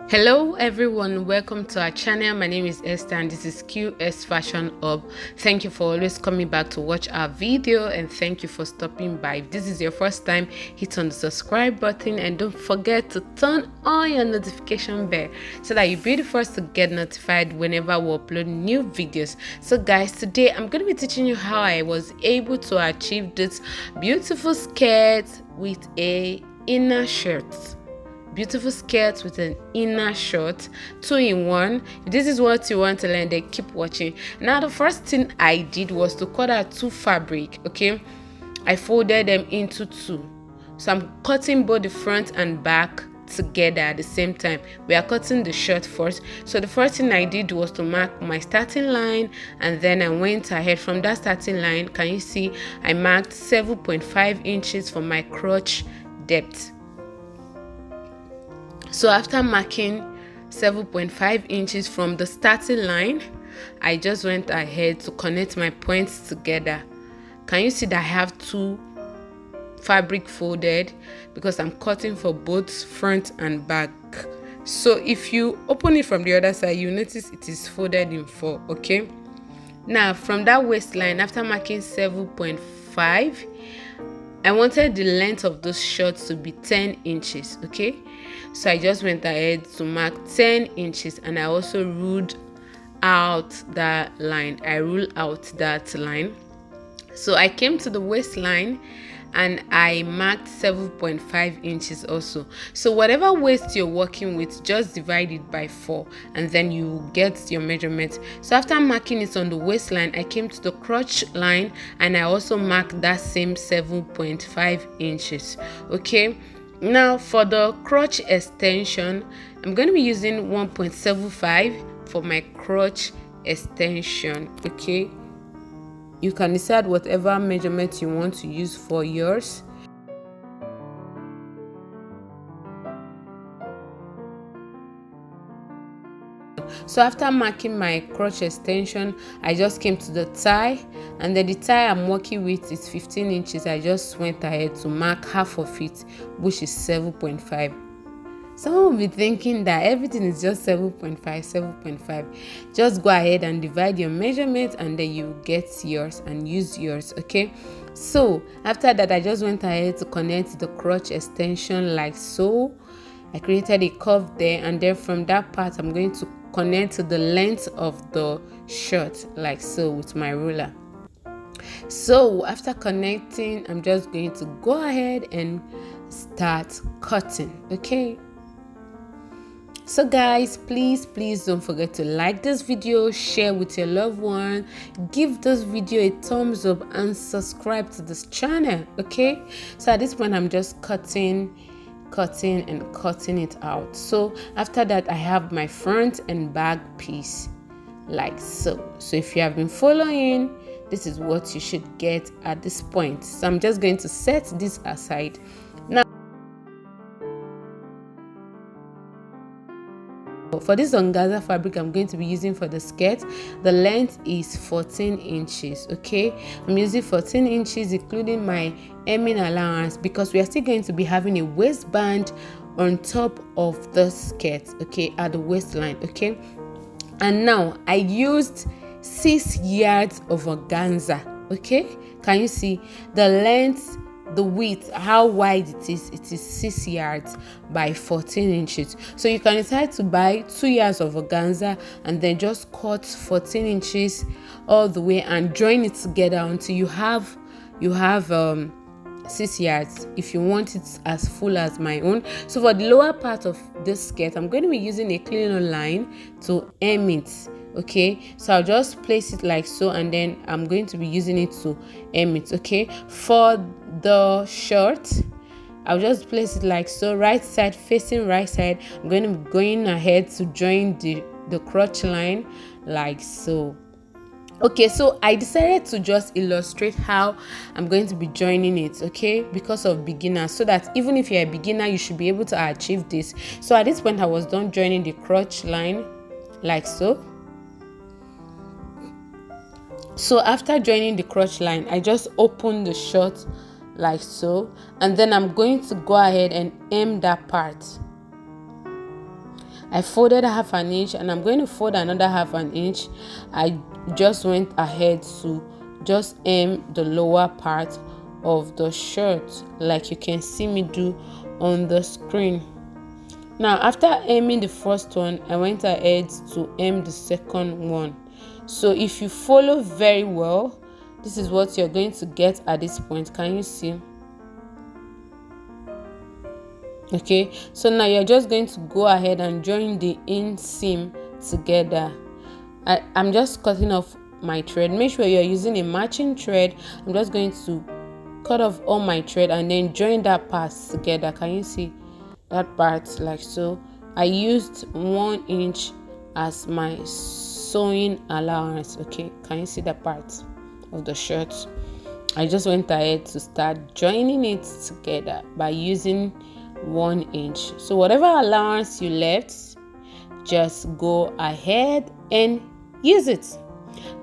Hello everyone, welcome to our channel. My name is Esther and this is Q-Est Fashion Hub. Thank you for always coming back to watch our video and thank you for stopping by. If this is your first time, hit on the subscribe button and don't forget to turn on your notification bell so that you'll be the first to get notified whenever we upload new videos. So guys, today I'm going to be teaching you how I was able to achieve this beautiful skirt with a inner shirt. Beautiful skirt with an inner shirt, 2-in-1. If this is what you want to learn, then keep watching. Now the first thing I did was to cut out two fabric. Okay, I folded them into two, so I'm cutting both the front and back together at the same time. We are cutting the shirt first. So the first thing I did was to mark my starting line, and then I went ahead from that starting line. Can you see I marked 7.5 inches for my crotch depth. So after marking 7.5 inches from the starting line, I just went ahead to connect my points together. Can you see that I have two fabric folded because I'm cutting for both front and back? So if you open it from the other side, you notice it is folded in four. Okay, now from that waistline, after marking 7.5, I wanted the length of those shorts to be 10 inches. Okay, so I just went ahead to mark 10 inches and I also ruled out that line. So I came to the waistline and I marked 7.5 inches also. So whatever waist you're working with, just divide it by 4 and then you get your measurement. So after marking it on the waistline, I came to the crotch line and I also marked that same 7.5 inches. Okay, now for the crotch extension, I'm going to be using 1.75 for my crotch extension. Okay, you can decide whatever measurement you want to use for yours. So after marking my crotch extension, I just came to the thigh, and then the thigh I'm working with is 15 inches. I just went ahead to mark half of it, which is 7.5. Someone will be thinking that everything is just 7.5. Just go ahead and divide your measurement and then you get yours and use yours. Okay, so after that, I just went ahead to connect the crotch extension like so. I created a curve there, and then from that part I'm going to connect to the length of the shirt like so with my ruler. So after connecting, I'm just going to go ahead and start cutting. Okay, so guys, please don't forget to like this video, share with your loved one, give this video a thumbs up and subscribe to this channel. Okay, so at this point I'm just cutting it out. So after that, I have my front and back piece like so. So if you have been following, this is what you should get at this point. So I'm just going to set this aside. Now for this organza fabric I'm going to be using for the skirt, the length is 14 inches. Okay, I'm using 14 inches including my hemming allowance because we are still going to be having a waistband on top of the skirt, okay, at the waistline. Okay, and now I used 6 yards of organza. Okay, can you see the length, the width, how wide it is? It is 6 yards by 14 inches. So you can decide to buy 2 yards of organza and then just cut 14 inches all the way and join it together until you have 6 yards if you want it as full as my own. So for the lower part of this skirt, I'm going to be using a clean line to hem it. Okay, so I'll just place it like so and then I'm going to be using it to hem it. Okay, for the shirt, I'll just place it like so, right side facing right side. I'm going to be going ahead to join the crotch line like so. Okay, so I decided to just illustrate how I'm going to be joining it, okay, because of beginners, so that even if you're a beginner, you should be able to achieve this. So at this point, I was done joining the crotch line like so. So after joining the crotch line, I just opened the shirt like so, and then I'm going to go ahead and hem that part. I folded half an inch and I'm going to fold another half an inch. I just went ahead to just hem the lower part of the shirt like you can see me do on the screen. Now after hemming the first one, I went ahead to hem the second one. So if you follow very well, this is what you're going to get at this point. Can you see? Okay, so now you're just going to go ahead and join the inseam together. I'm just cutting off my thread. Make sure you're using a matching thread. I'm just going to cut off all my thread and then join that part together. Can you see that part? Like so. I used 1 inch as my sewing allowance. Okay, can you see that part of the shirt? I just went ahead to start joining it together by using 1 inch. So whatever allowance you left, just go ahead and use it.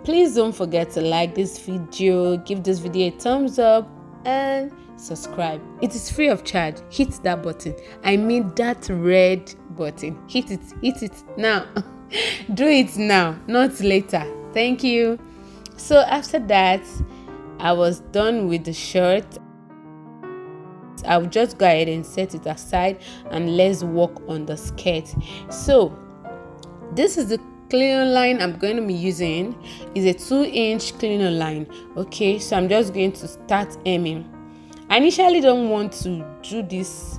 Please don't forget to like this video, give this video a thumbs up and subscribe. It is free of charge. Hit that button. I mean that red button. Hit it now. Do it now, not later. Thank you. So after that, I was done with the shirt. I'll just go ahead and set it aside and let's work on the skirt. So this is the cleaner line I'm going to be using. Is a 2-inch cleaner line. Okay, so I'm just going to start hemming. I initially don't want to do this,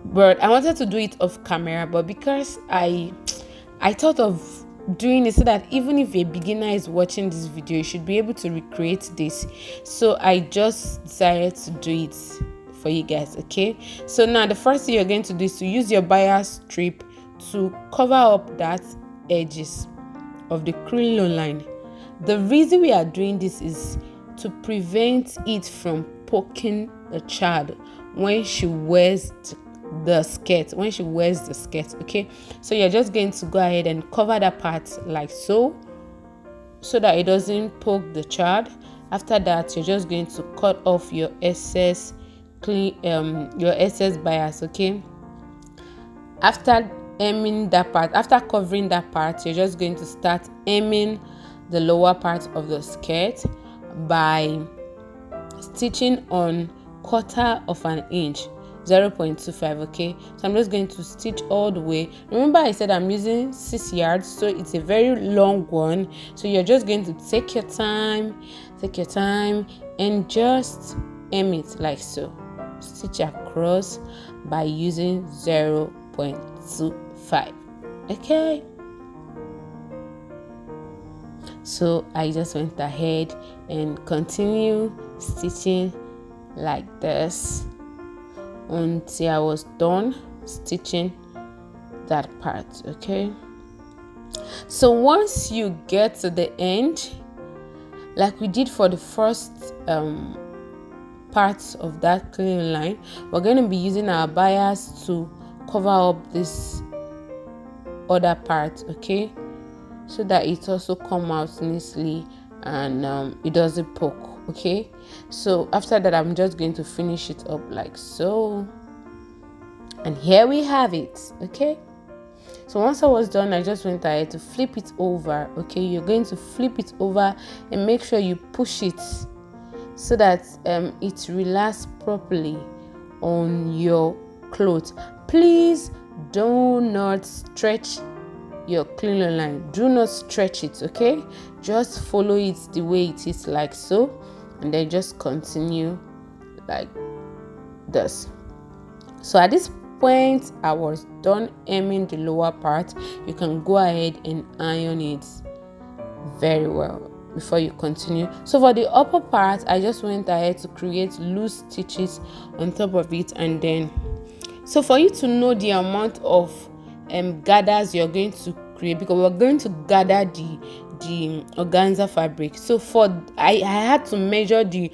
but I wanted to do it off camera, but because I thought of doing it so that even if a beginner is watching this video, you should be able to recreate this. So I just decided to do it for you guys. Okay, so now the first thing you're going to do is to use your bias strip to cover up that edges of the crinoline line. The reason we are doing this is to prevent it from poking the child when she wears the skirt. Okay, so you're just going to go ahead and cover that part like so that it doesn't poke the child. After that, you're just going to cut off your excess bias. Okay, after hemming that part, after covering that part, you're just going to start hemming the lower part of the skirt by stitching on 1/4 of an inch, 0.25. okay, so I'm just going to stitch all the way. Remember I said I'm using 6 yards, so it's a very long one, so you're just going to take your time and just hem it like so. Stitch across by using 0.25. okay, so I just went ahead and continue stitching like this until I was done stitching that part. Okay, so once you get to the end, like we did for the first parts of that cleaning line, we're going to be using our bias to cover up this other part. Okay, so that it also come out nicely and it doesn't poke. Okay, so after that, I'm just going to finish it up like so, and here we have it. Okay, so once I was done, I just went ahead to flip it over. Okay, you're going to flip it over and make sure you push it so that it relaxes properly on your clothes. Please do not stretch your cleaner line. Do not stretch it. Okay, just follow it the way it is, like so, and then just continue like this. So at this point, I was done hemming the lower part. You can go ahead and iron it very well before you continue. So for the upper part, I just went ahead to create loose stitches on top of it, and then so for you to know the amount of gathers you're going to create, because we're going to gather the organza fabric. So for I had to measure the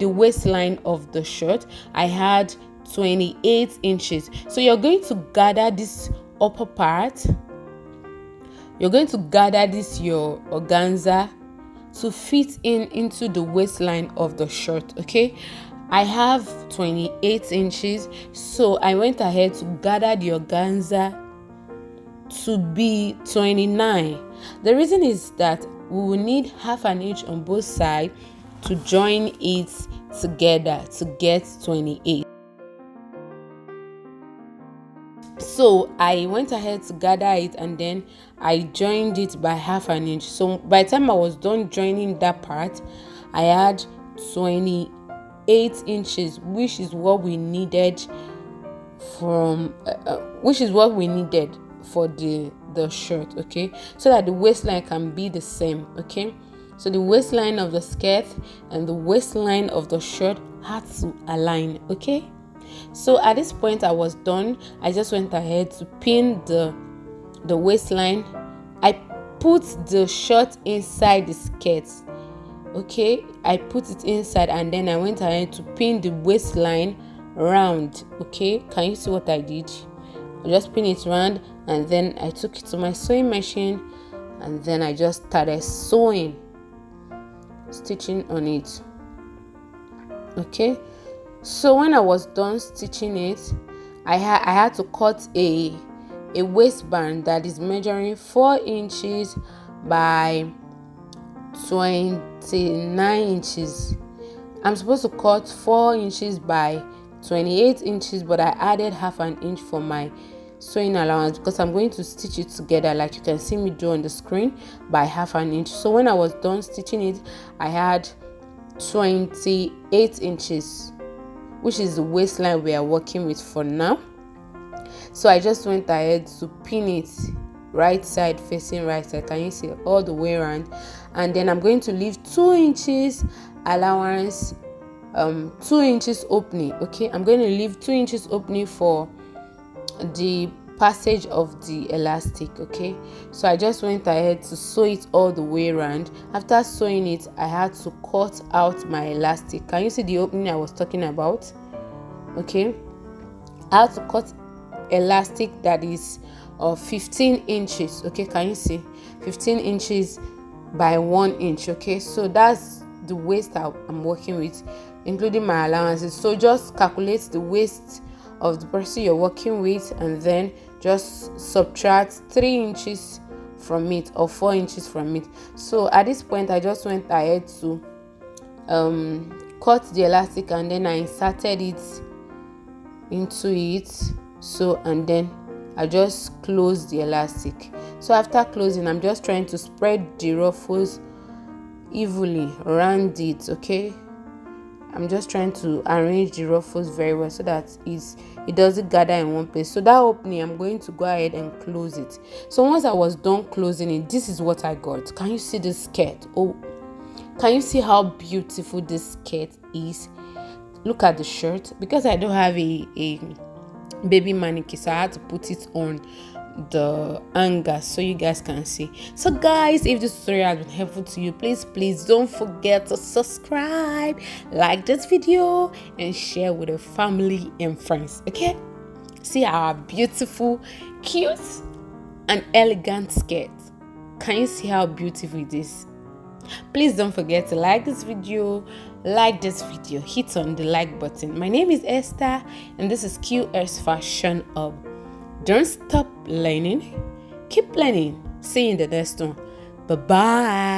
waistline of the shirt. I had 28 inches. So you're going to gather this upper part, you're going to gather this your organza to fit into the waistline of the shirt. Okay, I have 28 inches, so I went ahead to gather the organza to be 29. The reason is that we will need half an inch on both sides to join it together to get 28. So I went ahead to gather it, and then I joined it by half an inch. So by the time I was done joining that part, I had 28 inches, which is what we needed for the shirt, okay, so that the waistline can be the same. Okay, so the waistline of the skirt and the waistline of the shirt had to align. Okay, so at this point I was done. I just went ahead to pin the waistline. I put the shirt inside the skirt. Okay, I put it inside, and then I went ahead to pin the waistline round. Okay, can you see what I did? I just pin it round, and then I took it to my sewing machine, and then I just started stitching on it. Okay, so when I was done stitching it, I had to cut a waistband that is measuring 4 inches by 29 inches. I'm supposed to cut 4 inches by 28 inches, but I added half an inch for my sewing allowance because I'm going to stitch it together, like you can see me do on the screen, by half an inch. So when I was done stitching it, I had 28 inches, which is the waistline we are working with for now. So I just went ahead to pin it right side facing right side. Can you see, all the way around? And then I'm going to leave 2 inches allowance, 2 inches opening. Okay, I'm going to leave 2 inches opening for the passage of the elastic. Okay, so I just went ahead to sew it all the way around. After sewing it, I had to cut out my elastic. Can you see the opening I was talking about? Okay, I had to cut elastic that is 15 inches. Okay, can you see, 15 inches by 1 inch. Okay, so that's the waist I'm working with, including my allowances. So just calculate the waist of the person you're working with, and then just subtract 3 inches from it or 4 inches from it. So at this point I just went ahead to cut the elastic, and then I inserted it into it. So, and then I just closed the elastic. So after closing, I'm just trying to spread the ruffles evenly around it. Okay, I'm just trying to arrange the ruffles very well so that it doesn't gather in one place. So that opening, I'm going to go ahead and close it. So once I was done closing it, this is what I got. Can you see the skirt? Oh, can you see how beautiful this skirt is? Look at the shirt. Because I don't have a baby mannequin, so I had to put it on the hanger so you guys can see. So guys, if this tutorial has been helpful to you, please don't forget to subscribe, like this video, and share with your family and friends. Okay, see our beautiful, cute and elegant skirt. Can you see how beautiful it is? Please don't forget to like this video, hit on the like button. My name is Esther, and this is Q-Est Fashion Hub. Don't stop learning, keep learning. See you in the next one. Bye bye.